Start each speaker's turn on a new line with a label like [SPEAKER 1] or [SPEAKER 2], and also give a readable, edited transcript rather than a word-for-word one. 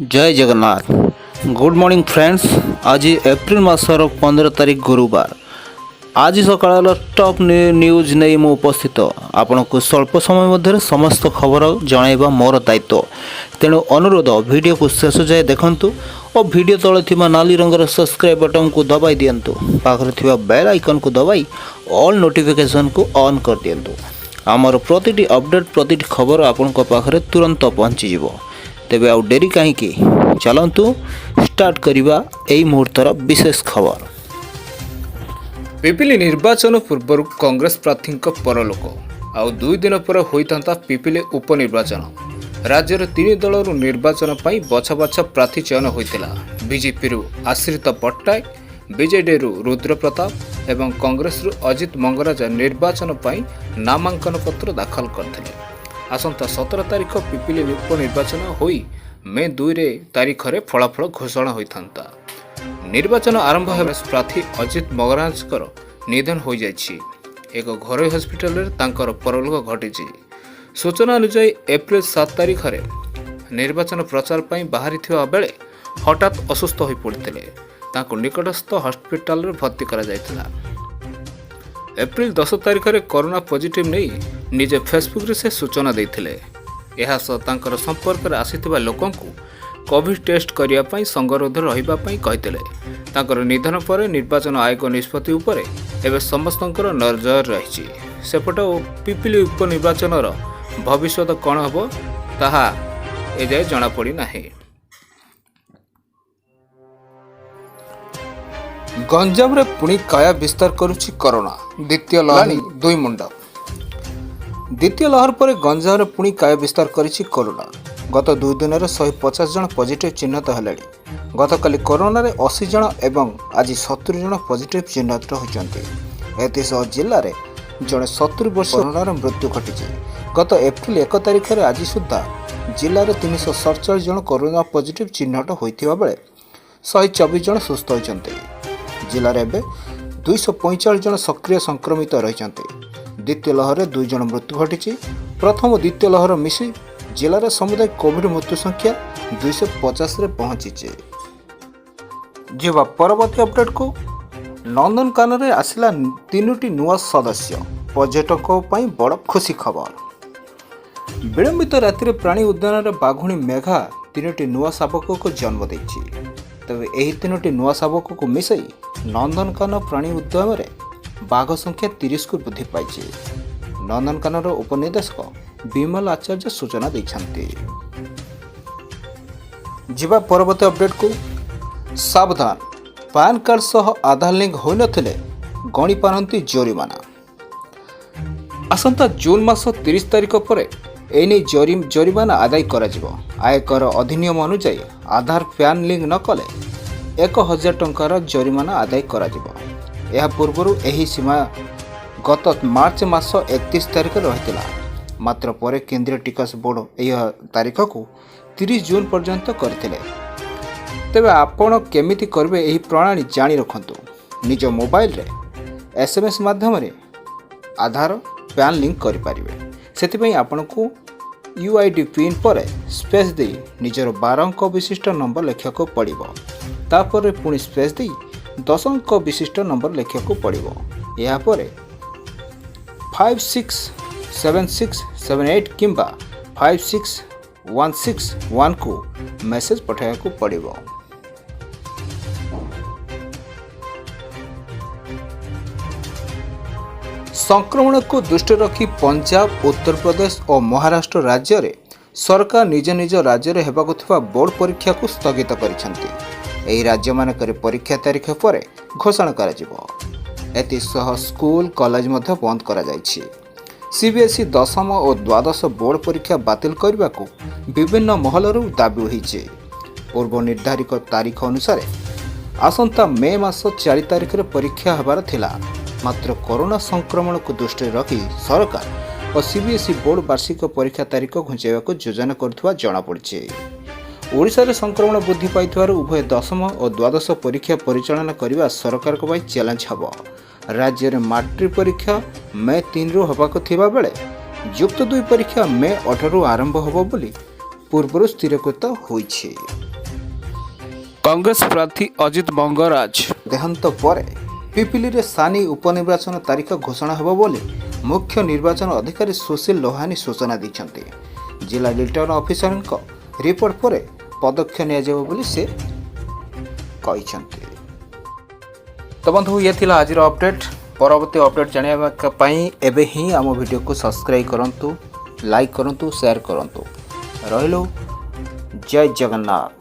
[SPEAKER 1] जय Jagannath. Good morning friends. आज April मासर 15 तारीख गुरुवार। आज सकाल टॉप न्यूज नहीं मु उपस्थित आपण को स्वल्प समय मध्य समस्त खबर जनइबा मोर दायित्व। तेणु अनुरोध वीडियो को शेष जाए देखंतु और वीडियो तले थिबा नाली रंगर सब्सक्राइब बटन को दबाई दियंतु। पाखरे थिबा बेल आइकन को दबाई ऑल नोटिफिकेशन को ऑन कर दियंतु। आमर प्रतिटी अपडेट प्रतिटी खबर आपण को पाखरे तुरंत पहुंची जिवो। तेबे आउ डेरी कहीं चलतु स्टार्ट करिबा एई मुहूर्तर विशेष खबर।
[SPEAKER 2] पिपिली निर्वाचन पूर्व कांग्रेस प्रार्थी परलोक आउ 2 दिन पर होता पिपिली उपनिर्वाचन। राज्यर 3 दल निर्वाचन पर बछा बछा प्रार्थी चयन होता। बीजेपी आश्रित पट्टनायक, बीजेडी रुद्र प्रताप एवं कांग्रेस अजित मंगराज निर्वाचन पर नामांकन पत्र दाखल करते। आसंता 17 तारीख पिपिली उपनिर्वाचन होई मे 2 तारीख रे फलाफल घोषणा होता। निर्वाचन आरंभ होगा प्रार्थी अजित मंगराजकर निधन हो जाइछि। एक घरोई हस्पिटाल रे तांकर परलोक घटी। सूचना अनुसार एप्रिल 7 तारीख रे निर्वाचन प्रचार पर बाहरी थिबा बेले हठात असुस्थ हो पड़ते। तांको निकटस्थ हस्पिटाल रे भर्ती करा जायतिला। एप्रिल 10 तारीख रे कोरोना पॉजिटिव नहीं निजे फेसबुक रे से सूचना देथिले। एहा तांकर संपर्क रे आसीथिबा लोकंकु कोविड टेस्ट करिया पई संगरोध रहिबा पई कहितले। तांकर निधन पर निर्वाचन आयोग निष्पत्ति उपरे एबे समस्तंकर नजर रहिछि। सेपट पिपिली उपनिर्वाचन भविष्य कौन हबो ताहा एजाय जणा पड़ी नाही। गंजाम रे पुणी काया विस्तार करुछि कोरोना। द्वितीय लहर 2 मुंड। द्वितीय लहर पर गंजाम रे पुणी काया विस्तार करिछि कोरोना। गत 2 दिन 150 जन पॉजिटिव चिन्हित हेलेଣି। गतकाली कोरोना रे 80 जन एवं आज 70 जन पॉजिटिव चिन्हित होइछन्ति। एतिसह जिल्ला रे जने 70 वर्ष कोरोना मृत्यु घटिछि। गत एप्रिल 1 तारिख रे आज सुद्धा जिल्ला रे 347 जन कोरोना पॉजिटिव चिन्हित होइथिबा बेले 124 जन सुस्थ होइछन्ति। जिल्ला रे एबे 245 जन सक्रिय संक्रमित रहिछन्ति। द्वितीय लहर 2 जन मृत्यु घटी। प्रथम द्वितीय लहर मिसी जिले में समुदाय कोविड मृत्यु संख्या 250 रे पहुंची। जीवा परवर्ती अपडेट को नंदनकानन रे आसिला 3टी नुआ सदस्य। पर्यटकों पर बड़ खुशी खबर। विलंबित राति प्राणी उद्यान रे बाघुणी मेघा 3टी नुआ शावक को जन्म देछि। तबे एही 3टी नुआ शावक को मिसई नंदनकानन प्राणी उद्यान रे बाघ संख्या 30 को वृद्धि पाई। नंदनकानन उपनिर्देशक विमल आचार्य सूचना देछन्ति। जीवा परवर्ती अपडेट को सावधान। पैन कार्ड सह आधार लिंक होई नथिले गणी पारंती जोरिमाना। आसंता जून मास 30 तारीख पर एने जोरिमाना आदाय करा जिवो। आयकर अधिनियम अनुसार आधार पैन लिंक न कले 1000 टंकार जोरिमाना आदाय करा जिवो। यह पूर्व एही सीमा गत मार्च मास 31 तारीख रहितिला। मात्र परे केंद्रीय टिकस बोर्ड यह तारीख को 30 जून पर्यंत करथिले। तेबे आपण केमिति करबे एही प्रणाली जानि रखंतु। निज मोबाइल रे एसएमएस माध्यम रे आधार पैन लिंक करि परिबे। सेति आपण को यूआईडी पिन पर स्पेस दे निजर 12 अंक विशिष्ट नंबर लेखिବାକୁ पड़िबो। तापर पुणी स्पेस दे 10 अंक विशिष्ट नंबर लेखिବାକୁ पड़िबो। या परे 567678 किंबा 56161 को मैसेज पठाइବାକୁ पड़िबो। संक्रमण को दृष्टि रखी पंजाब, उत्तर प्रदेश और महाराष्ट्र राज्य रे सरकार निज निज राज्य रे हेबाकु थिबा बोर्ड परीक्षा को स्थगित करिसेंति। एही राज्य मानकर परीक्षा तारीख पर घोषणा करा जिवो। एतिसह स्कूल कॉलेज मध्य बंद करा जायछि। सीबीएसई 10म और द्वादश बोर्ड परीक्षा बातिल करने को विभिन्न महलरू दाबी होइछि। पूर्व निर्धारित तारीख अनुसार आसंता मे मास 4 तारीख रे परीक्षा हेबार थिला। मात्र कोरोना संक्रमण को दृष्टि रखी सरकार और सीबीएसई बोर्ड वार्षिक परीक्षा तारीख घुंचाइबा को योजना करथुवा जणा पड़छि। ओडिशा रे संक्रमण वृद्धि पाइथिबार उभय 10म और द्वादश परीक्षा परिचालन करने सरकार को भाई चैलेंज हबो। राज्य में मैट्रिक परीक्षा मे 3 रु होबाको थिबा बेले युक्त 2 परीक्षा मे 18 रु आरंभ होबो बोली पूर्व स्थिरीकृत होइछि। କଂଗ୍ରେସ ପ୍ରାର୍ଥୀ ଅଜିତ ମଙ୍ଗରାଜ
[SPEAKER 1] ଦେହାନ୍ତ ପରେ ପିପିଲିରେ ସାନି ଉପନିର୍ବାଚନ ତାରିଖ ଘୋଷଣା ହେବ ବୋଲି ମୁଖ୍ୟ ନିର୍ବାଚନ ଅଧିକାରୀ ସୁଶୀଲ ଲୋହାନୀ ସୂଚନା ଦେଇଛନ୍ତି। ଜିଲ୍ଲା ରିଟର୍ଣ୍ଣ ଅଫିସରଙ୍କ ରିପୋର୍ଟ ପରେ ପଦକ୍ଷେପ ନିଆଯିବ ବୋଲି ସେ କହିଛନ୍ତି। ତ ବନ୍ଧୁ ଇଏ ଥିଲା ଆଜିର ଅପଡେଟ୍। ପରବର୍ତ୍ତୀ ଅପଡେଟ୍ ଜାଣିବା ପାଇଁ ଏବେ ହିଁ ଆମ ଭିଡ଼ିଓକୁ ସବସ୍କ୍ରାଇବ୍ କରନ୍ତୁ, ଲାଇକ୍ କରନ୍ତୁ, ସେୟାର କରନ୍ତୁ। ରହିଲୁ, ଜୟ ଜଗନ୍ନାଥ।